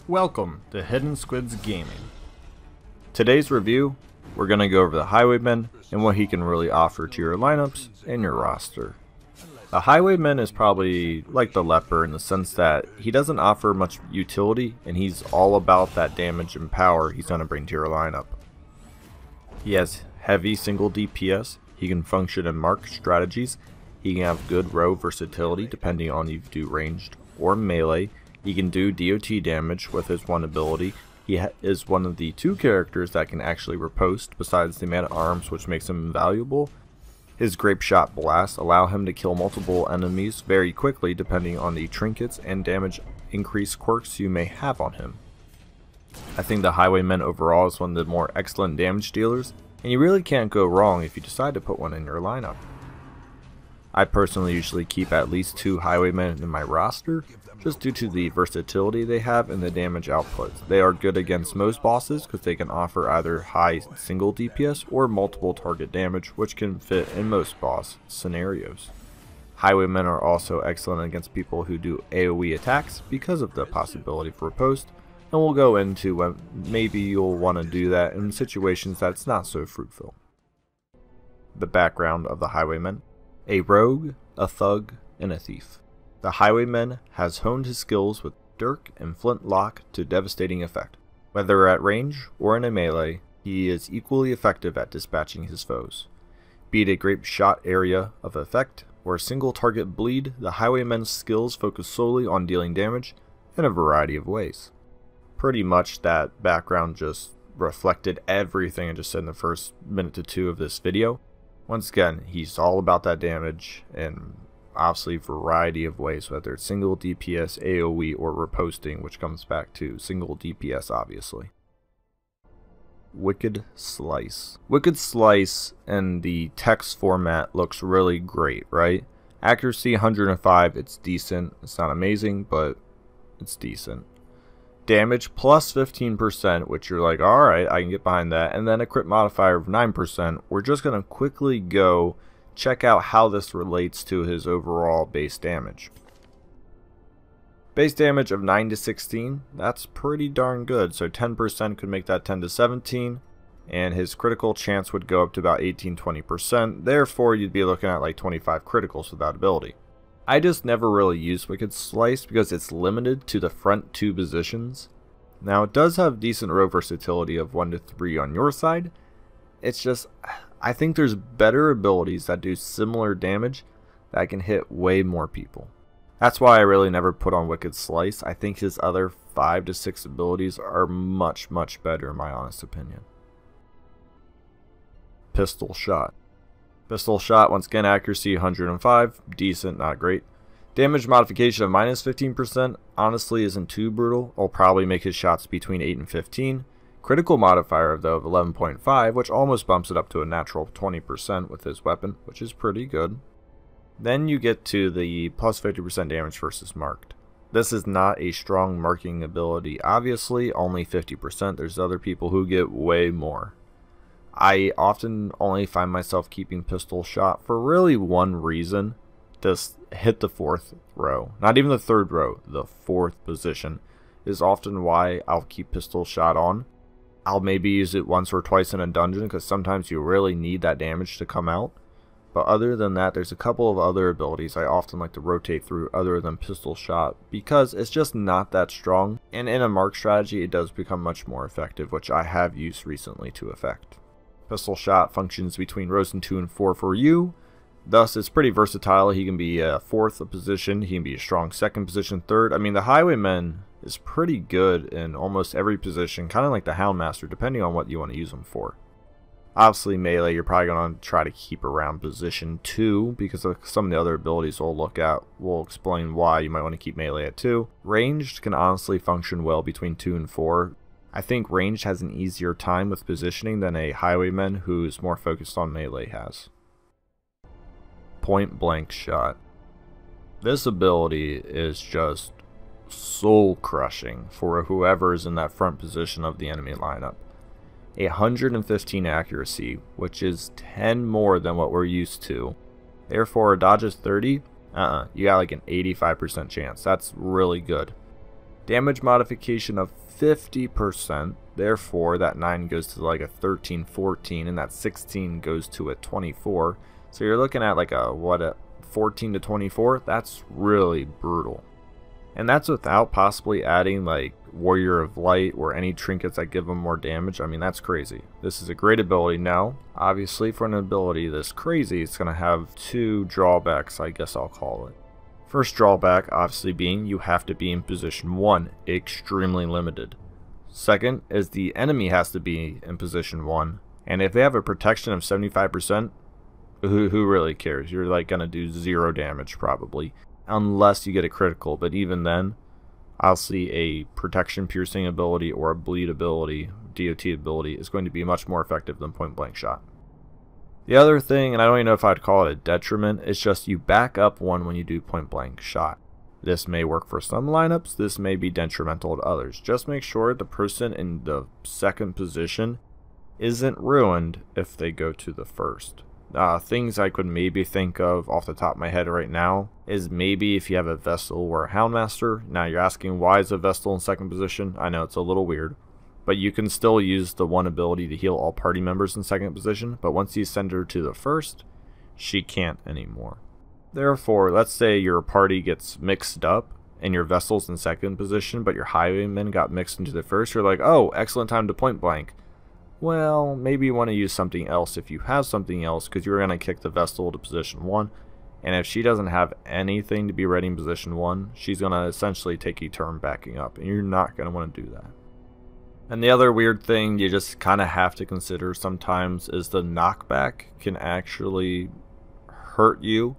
Welcome to Hidden SQuiDZ Gaming. Today's review, we're going to go over the Highwayman and what he can really offer to your lineups and your roster. The Highwayman is probably like the Leper in the sense that he doesn't offer much utility and he's all about that damage and power he's going to bring to your lineup. He has heavy single DPS, he can function in mark strategies, he can have good row versatility depending on if you do ranged or melee. He can do DOT damage with his one ability. He is one of the two characters that can actually riposte besides the man at arms, which makes him invaluable. His Grapeshot Blast allow him to kill multiple enemies very quickly depending on the trinkets and damage increase quirks you may have on him. I think the Highwayman overall is one of the more excellent damage dealers, and you really can't go wrong if you decide to put one in your lineup. I personally usually keep at least 2 Highwaymen in my roster, just due to the versatility they have and the damage outputs. They are good against most bosses because they can offer either high single DPS or multiple target damage, which can fit in most boss scenarios. Highwaymen are also excellent against people who do AoE attacks because of the possibility for riposte, and we'll go into when maybe you'll want to do that in situations that's not so fruitful. The background of the Highwayman: a rogue, a thug, and a thief. The Highwayman has honed his skills with dirk and flintlock to devastating effect. Whether at range or in a melee, he is equally effective at dispatching his foes. Be it a Grapeshot area of effect or a single target bleed, the Highwayman's skills focus solely on dealing damage in a variety of ways. Pretty much that background just reflected everything I just said in the first minute to 2 of this video. Once again, he's all about that damage and obviously variety of ways, whether it's single DPS, AoE, or riposting, which comes back to single DPS obviously. Wicked Slice. Wicked Slice in the text format looks really great, right? Accuracy 105, it's decent. It's not amazing, but it's decent. Damage plus 15%, which you're like, alright, I can get behind that. And then a crit modifier of 9%. We're just going to quickly go check out how this relates to his overall base damage. Base damage of 9 to 16, that's pretty darn good. So 10% could make that 10 to 17. And his critical chance would go up to about 18-20%. Therefore, you'd be looking at like 25 criticals with that ability. I just never really used Wicked Slice because it's limited to the front 2 positions. Now it does have decent row versatility of 1 to 3 on your side. It's just, I think there's better abilities that do similar damage that can hit way more people. That's why I really never put on Wicked Slice. I think his other 5 to 6 abilities are much better in my honest opinion. Pistol Shot. Pistol Shot, once again, accuracy 105, decent, not great. Damage modification of minus 15%, honestly isn't too brutal. I'll probably make his shots between 8 and 15. Critical modifier though of 11.5, which almost bumps it up to a natural 20% with his weapon, which is pretty good. Then you get to the plus 50% damage versus marked. This is not a strong marking ability, obviously, only 50%. There's other people who get way more. I often only find myself keeping Pistol Shot for really one reason: just hit the 4th row. Not even the 3rd row, the 4th position is often why I'll keep Pistol Shot on. I'll maybe use it once or twice in a dungeon because sometimes you really need that damage to come out. But other than that, there's a couple of other abilities I often like to rotate through other than Pistol Shot because it's just not that strong. And in a mark strategy, it does become much more effective, which I have used recently to effect. Pistol Shot functions between rows 2 and 4 for you. Thus, it's pretty versatile. He can be a 4th position. He can be a strong 2nd position, 3rd. I mean, the Highwayman is pretty good in almost every position, kind of like the Houndmaster, depending on what you want to use him for. Obviously, melee, you're probably going to try to keep around position 2 because of some of the other abilities we'll look at. We'll explain why you might want to keep melee at 2. Ranged can honestly function well between 2 and 4. I think ranged has an easier time with positioning than a Highwayman who's more focused on melee has. Point Blank Shot. This ability is just soul crushing for whoever is in that front position of the enemy lineup. 115 accuracy, which is 10 more than what we're used to. Therefore, a dodge is 30. You got like an 85% chance. That's really good. damage modification of 50%, therefore that 9 goes to like a 13, 14, and that 16 goes to a 24. So you're looking at like a 14 to 24. That's really brutal. And that's without possibly adding like Warrior of Light or any trinkets that give them more damage. I mean, that's crazy. This is a great ability. Now, obviously for an ability this crazy, it's going to have 2 drawbacks, I guess I'll call it. First drawback obviously being you have to be in position 1, extremely limited. Second is the enemy has to be in position 1, and if they have a protection of 75%, who really cares? You're like going to do 0 damage probably, unless you get a critical, but even then, I'll see a protection piercing ability or a bleed ability, DOT ability, is going to be much more effective than point blank shot. The other thing, and I don't even know if I'd call it a detriment, is just you back up 1 when you do point blank shot. This may work for some lineups, this may be detrimental to others. Just make sure the person in the second position isn't ruined if they go to the first. Things I could maybe think of off the top of my head right now is maybe if you have a Vestal or a Houndmaster. Now you're asking why is a Vestal in second position? I know it's a little weird, but you can still use the 1 ability to heal all party members in second position, but once you send her to the first, she can't anymore. Therefore, let's say your party gets mixed up and your Vestal's in second position, but your Highwayman got mixed into the first. You're like, oh, excellent time to point blank. Well, maybe you want to use something else if you have something else, because you're going to kick the Vestal to position 1, and if she doesn't have anything to be ready in position 1, she's going to essentially take a turn backing up, and you're not going to want to do that. And the other weird thing you just kind of have to consider sometimes is the knockback can actually hurt you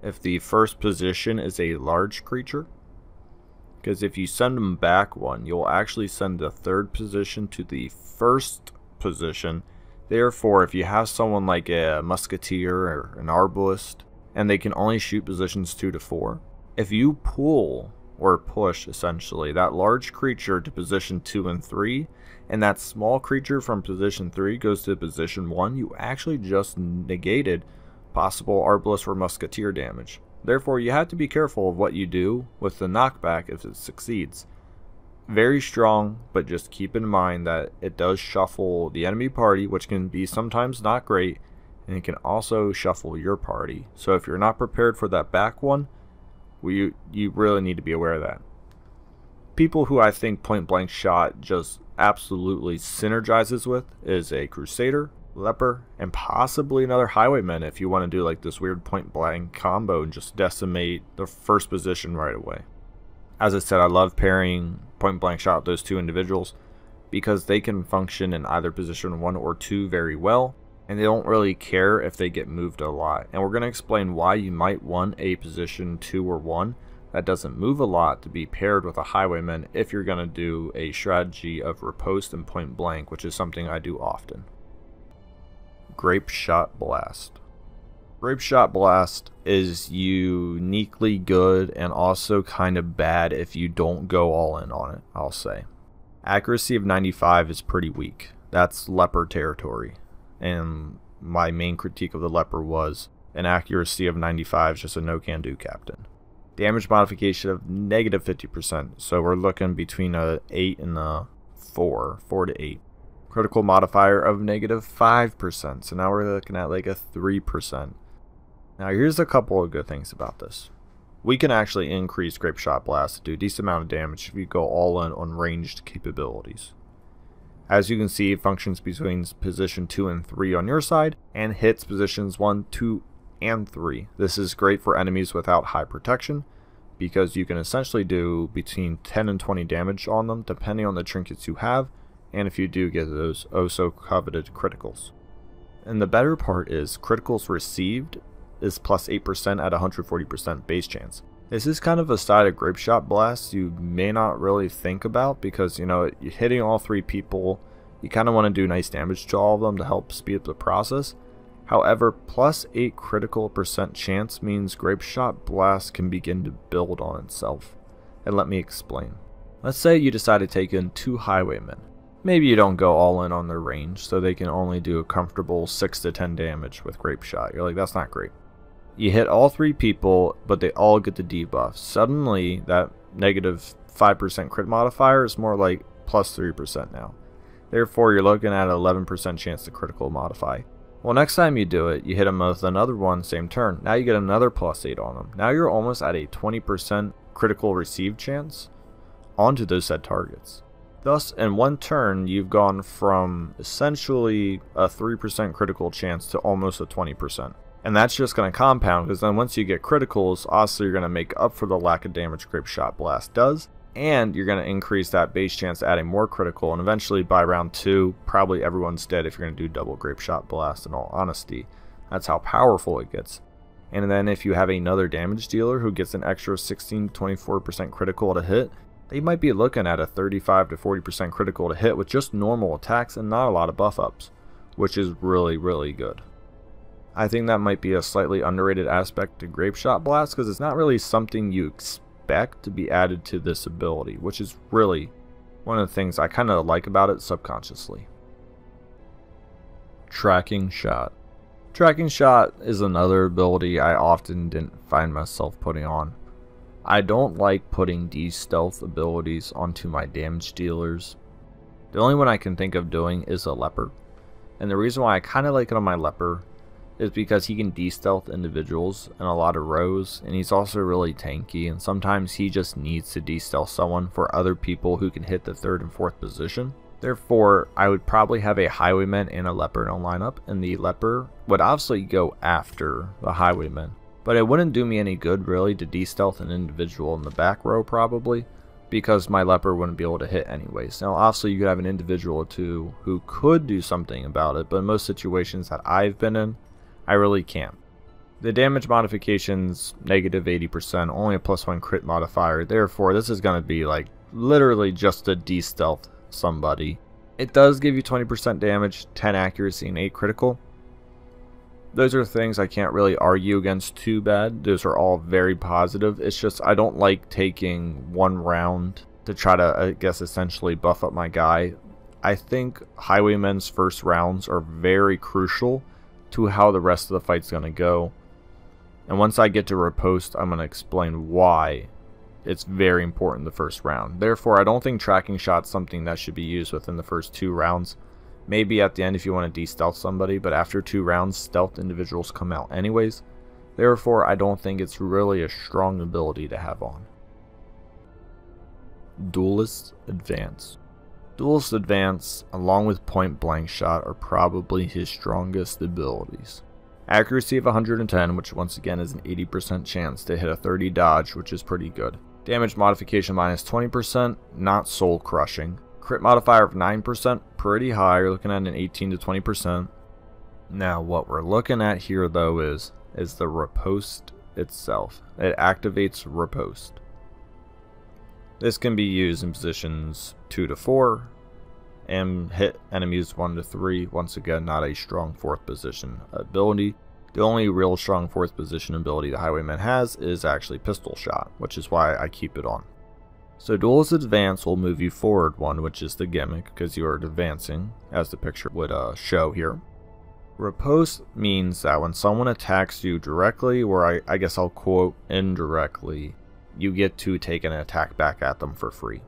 if the first position is a large creature. Because if you send them back 1, you'll actually send the third position to the first position. Therefore, if you have someone like a Musketeer or an Arbalist, and they can only shoot positions 2 to 4, if you pull or push essentially that large creature to position 2 and 3, and that small creature from position 3 goes to position 1, you actually just negated possible Arbalist or Musketeer damage. Therefore, you have to be careful of what you do with the knockback if it succeeds. Very strong, but just keep in mind that it does shuffle the enemy party, which can be sometimes not great, and it can also shuffle your party. So if you're not prepared for that back one, you really need to be aware of that. People who I think point blank shot just absolutely synergizes with is a Crusader, Leper, and possibly another Highwayman if you want to do like this weird point blank combo and just decimate the first position right away. As I said, I love pairing point blank shot with those 2 individuals because they can function in either position 1 or 2 very well, and they don't really care if they get moved a lot. And we're going to explain why you might want a position 2 or 1 that doesn't move a lot to be paired with a Highwayman if you're going to do a strategy of riposte and point blank, which is something I do often. Grapeshot Blast. Grapeshot Blast is uniquely good and also kind of bad if you don't go all in on it, I'll say. Accuracy of 95 is pretty weak. That's Leper territory. And my main critique of the Leper was an accuracy of 95 is just a no-can-do captain. Damage modification of negative 50%, so we're looking between a 8 and a 4 to 8. Critical modifier of negative 5%, so now we're looking at like a 3%. Now here's a couple of good things about this. We can actually increase Grapeshot Blast to do a decent amount of damage if you go all in on ranged capabilities. As you can see, it functions between position 2 and 3 on your side, and hits positions 1, 2, and 3. This is great for enemies without high protection, because you can essentially do between 10 and 20 damage on them, depending on the trinkets you have, and if you do get those oh so coveted criticals. And the better part is, criticals received is plus 8% at 140% base chance. This is kind of a side of Grapeshot Blast you may not really think about because, you know, you're hitting all 3 people, you kind of want to do nice damage to all of them to help speed up the process. However, plus 8 critical percent chance means Grapeshot Blast can begin to build on itself. And let me explain. Let's say you decide to take in 2 Highwaymen. Maybe you don't go all in on their range, so they can only do a comfortable 6 to 10 damage with Grapeshot. You're like, that's not great. You hit all 3 people, but they all get the debuff. Suddenly, that negative 5% crit modifier is more like plus 3% now. Therefore, you're looking at an 11% chance to critical modify. Well, next time you do it, you hit him with another one, same turn. Now you get another plus 8 on him. Now you're almost at a 20% critical receive chance onto those said targets. Thus, in one turn, you've gone from essentially a 3% critical chance to almost a 20%. And that's just going to compound, because then once you get criticals, obviously you're going to make up for the lack of damage Grapeshot Blast does, and you're going to increase that base chance adding more critical, and eventually by round 2, probably everyone's dead if you're going to do double Grapeshot Blast, in all honesty. That's how powerful it gets. And then if you have another damage dealer who gets an extra 16 to 24% critical to hit, they might be looking at a 35 to 40% critical to hit with just normal attacks and not a lot of buff ups, which is really, really good. I think that might be a slightly underrated aspect to Grapeshot Blast, because it's not really something you expect to be added to this ability, which is really one of the things I kind of like about it subconsciously. Tracking Shot. Tracking Shot is another ability I often didn't find myself putting on. I don't like putting these stealth abilities onto my damage dealers. The only one I can think of doing is a leper. And the reason why I kind of like it on my leper is because he can de-stealth individuals in a lot of rows, and he's also really tanky, and sometimes he just needs to de-stealth someone for other people who can hit the 3rd and 4th position. Therefore, I would probably have a Highwayman and a leper in a lineup, and the leper would obviously go after the Highwayman. But it wouldn't do me any good really to de-stealth an individual in the back row probably, because my leper wouldn't be able to hit anyways. Now obviously you could have an individual or two who could do something about it, but in most situations that I've been in, I really can't. The damage modification's negative 80%, only a +1 crit modifier, therefore this is going to be like literally just to de-stealth somebody. It does give you 20% damage, 10 accuracy, and 8 critical. Those are things I can't really argue against too bad. Those are all very positive. It's just I don't like taking one round to try to, I guess, essentially buff up my guy. I think Highwayman's first rounds are very crucial to how the rest of the fight's going to go. And once I get to riposte, I'm going to explain why it's very important the first round. Therefore, I don't think Tracking Shot's something that should be used within the first 2 rounds. Maybe at the end if you want to de-stealth somebody, but after 2 rounds, stealth individuals come out anyways. Therefore, I don't think it's really a strong ability to have on. Doulas Advance. Doulas Advance, along with Point Blank Shot, are probably his strongest abilities. Accuracy of 110, which once again is an 80% chance to hit a 30 dodge, which is pretty good. Damage modification minus 20%, not soul crushing. Crit modifier of 9%, pretty high. You're looking at an 18 to 20%. Now what we're looking at here though is the riposte itself. It activates riposte. This can be used in positions 2 to 4 and hit enemies 1 to 3. Once again, not a strong 4th position ability. The only real strong 4th position ability the Highwayman has is actually Pistol Shot, which is why I keep it on. So Doulas Advance will move you forward 1, which is the gimmick, because you are advancing, as the picture would show here. Riposte means that when someone attacks you directly, or I guess I'll quote indirectly, you get to take an attack back at them for free.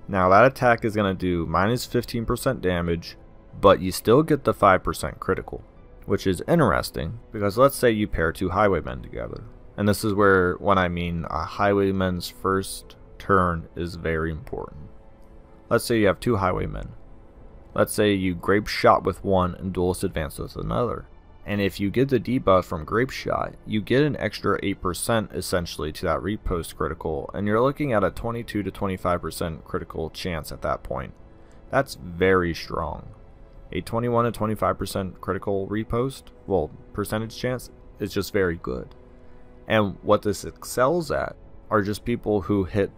Now that attack is going to do minus 15% damage, but you still get the 5% critical, which is interesting, because let's say you pair 2 Highwaymen together. And this is where, when I mean a Highwayman's first turn is very important. Let's say you have 2 Highwaymen. Let's say you Grapeshot with one and Doulas Advance with another. And if you get the debuff from Grapeshot, you get an extra 8% essentially to that riposte critical, and you're looking at a 22 to 25% critical chance at that point. That's very strong. A 21 to 25% critical riposte, well, percentage chance, is just very good. And what this excels at are just people who hit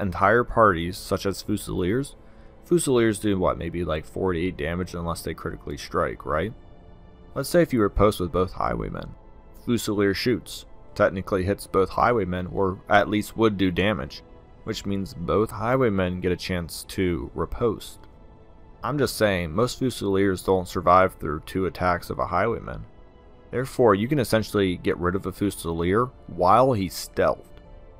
entire parties, such as Fusiliers. Fusiliers do what, maybe like 4 to 8 damage unless they critically strike, right? Let's say if you riposte with both Highwaymen. Fusilier shoots, technically hits both Highwaymen, or at least would do damage, which means both Highwaymen get a chance to riposte. I'm just saying, most Fusiliers don't survive through 2 attacks of a Highwayman. Therefore, you can essentially get rid of a Fusilier while he's stealthed,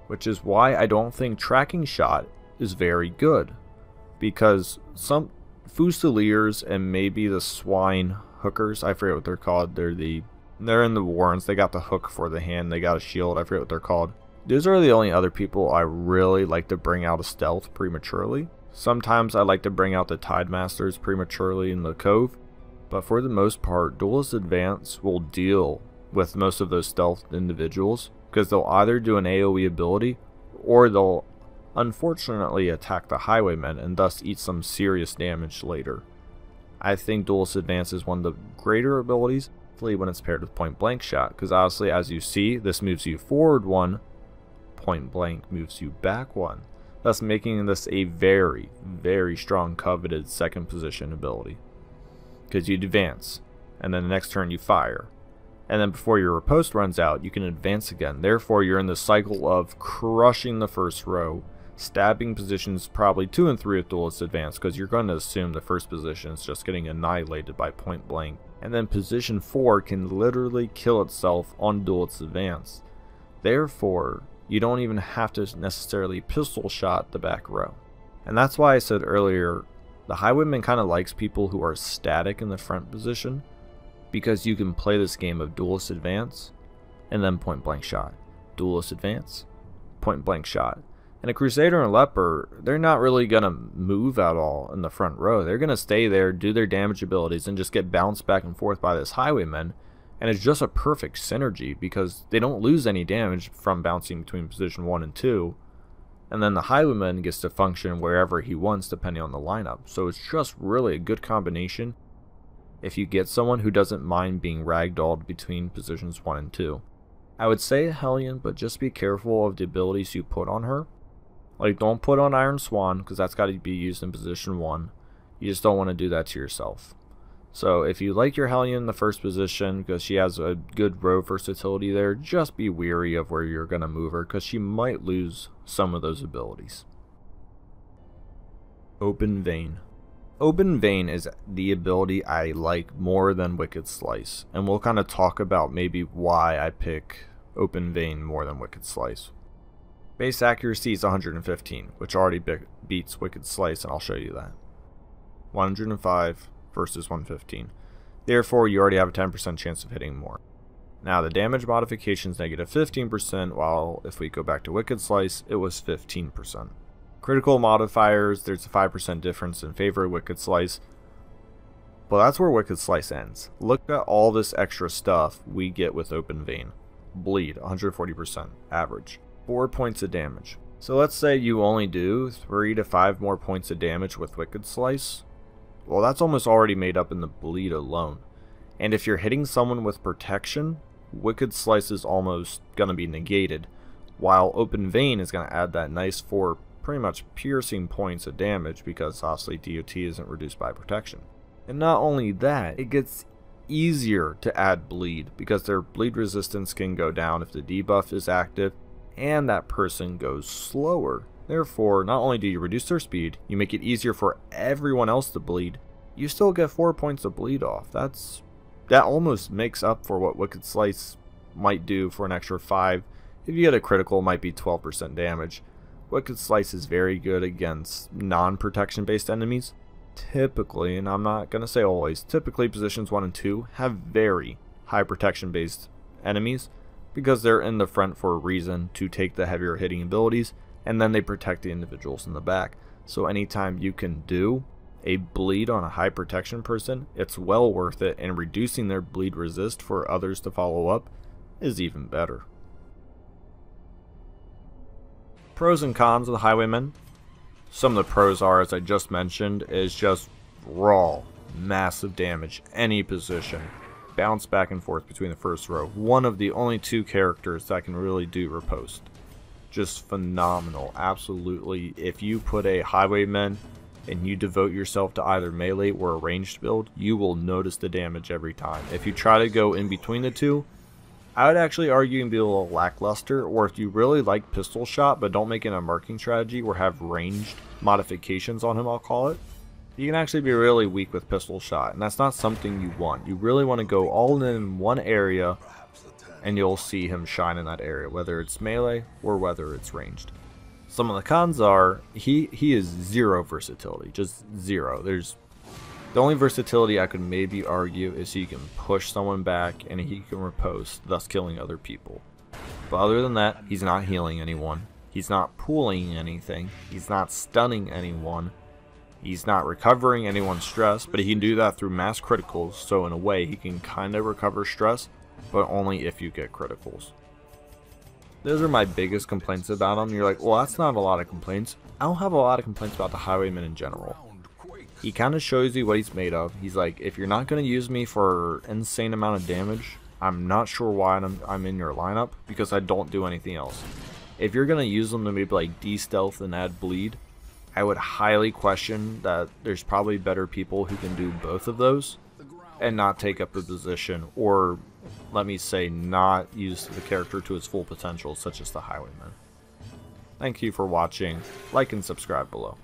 which is why I don't think Tracking Shot is very good, because some Fusiliers and maybe the swine hookers, I forget what they're called, they're in the warrants, they got the hook for the hand, they got a shield, I forget what they're called. Those are the only other people I really like to bring out of stealth prematurely. Sometimes I like to bring out the Tide Masters prematurely in the Cove, but for the most part, Doulas Advance will deal with most of those stealth individuals, because they'll either do an AoE ability, or they'll unfortunately attack the Highwaymen and thus eat some serious damage later. I think Doulas Advance is one of the greater abilities, particularly when it's paired with Point Blank Shot, because obviously, as you see, this moves you forward 1, Point Blank moves you back 1, thus making this a very, very strong coveted second position ability. Because you advance, and then the next turn you fire, and then before your riposte runs out, you can advance again. Therefore, you're in the cycle of crushing the first row, stabbing positions probably 2 and 3 with Doulas Advance, because you're going to assume the first position is just getting annihilated by Point Blank, and then position 4 can literally kill itself on Doulas Advance. Therefore, you don't even have to necessarily pistol shot the back row. And that's why I said earlier, the Highwayman kind of likes people who are static in the front position, because you can play this game of Doulas Advance and then Point Blank Shot, Doulas Advance, Point Blank Shot. And a Crusader and Leper, they're not really going to move at all in the front row. They're going to stay there, do their damage abilities, and just get bounced back and forth by this Highwayman. And it's just a perfect synergy, because they don't lose any damage from bouncing between position 1 and 2. And then the Highwayman gets to function wherever he wants depending on the lineup. So it's just really a good combination if you get someone who doesn't mind being ragdolled between positions 1 and 2. I would say a Hellion, but just be careful of the abilities you put on her. Like, don't put on Iron Swan, because that's got to be used in position 1. You just don't want to do that to yourself. So if you like your Hellion in the first position, because she has a good row versatility there, just be wary of where you're going to move her, because she might lose some of those abilities. Open Vein. Open Vein is the ability I like more than Wicked Slice, and we'll kind of talk about maybe why I pick Open Vein more than Wicked Slice. Base accuracy is 115, which already beats Wicked Slice, and I'll show you that. 105 versus 115. Therefore, you already have a 10% chance of hitting more. Now, the damage modification is negative 15%, while if we go back to Wicked Slice, it was 15%. Critical modifiers, there's a 5% difference in favor of Wicked Slice, but that's where Wicked Slice ends. Look at all this extra stuff we get with Open Vein. Bleed, 140% average. 4 points of damage. So let's say you only do 3 to 5 more points of damage with Wicked Slice. Well, that's almost already made up in the bleed alone. And if you're hitting someone with protection, Wicked Slice is almost going to be negated, while Open Vein is going to add that nice 4 pretty much piercing points of damage, because obviously DOT isn't reduced by protection. And not only that, it gets easier to add bleed, because their bleed resistance can go down if the debuff is active, and that person goes slower. Therefore, not only do you reduce their speed, you make it easier for everyone else to bleed, you still get 4 points of bleed off. That almost makes up for what Wicked Slice might do for an extra 5. If you get a critical, it might be 12% damage. Wicked Slice is very good against non-protection based enemies. Typically, and I'm not going to say always, typically positions 1 and 2 have very high protection based enemies, because they're in the front for a reason, to take the heavier hitting abilities, and then they protect the individuals in the back. So anytime you can do a bleed on a high protection person, it's well worth it, and reducing their bleed resist for others to follow up is even better. Pros and cons of the Highwayman. Some of the pros are, as I just mentioned, is just raw, massive damage, any position. Bounce back and forth between the first row. One of the only 2 characters that can really do riposte. Just phenomenal, absolutely. If you put a Highwayman and you devote yourself to either melee or a ranged build, you will notice the damage every time. If you try to go in between the 2, I would actually argue you can be a little lackluster, or if you really like pistol shot but don't make it a marking strategy or have ranged modifications on him, I'll call it, you can actually be really weak with pistol shot, and that's not something you want. You really want to go all in one area, and you'll see him shine in that area, whether it's melee or whether it's ranged. Some of the cons are he is zero versatility, just zero. The only versatility I could maybe argue is he can push someone back and he can riposte, thus killing other people. But other than that, he's not healing anyone. He's not pulling anything. He's not stunning anyone. He's not recovering anyone's stress, but he can do that through mass criticals, so in a way he can kind of recover stress, but only if you get criticals. Those are my biggest complaints about him. You're like, well, that's not a lot of complaints. I don't have a lot of complaints about the Highwayman in general. He kind of shows you what he's made of. He's like, if you're not going to use me for insane amount of damage, I'm not sure why I'm in your lineup, because I don't do anything else. If you're going to use them to maybe like de-stealth and add bleed, I would highly question that there's probably better people who can do both of those and not take up a position, or let me say not use the character to its full potential, such as the Highwayman. Thank you for watching. Like and subscribe below.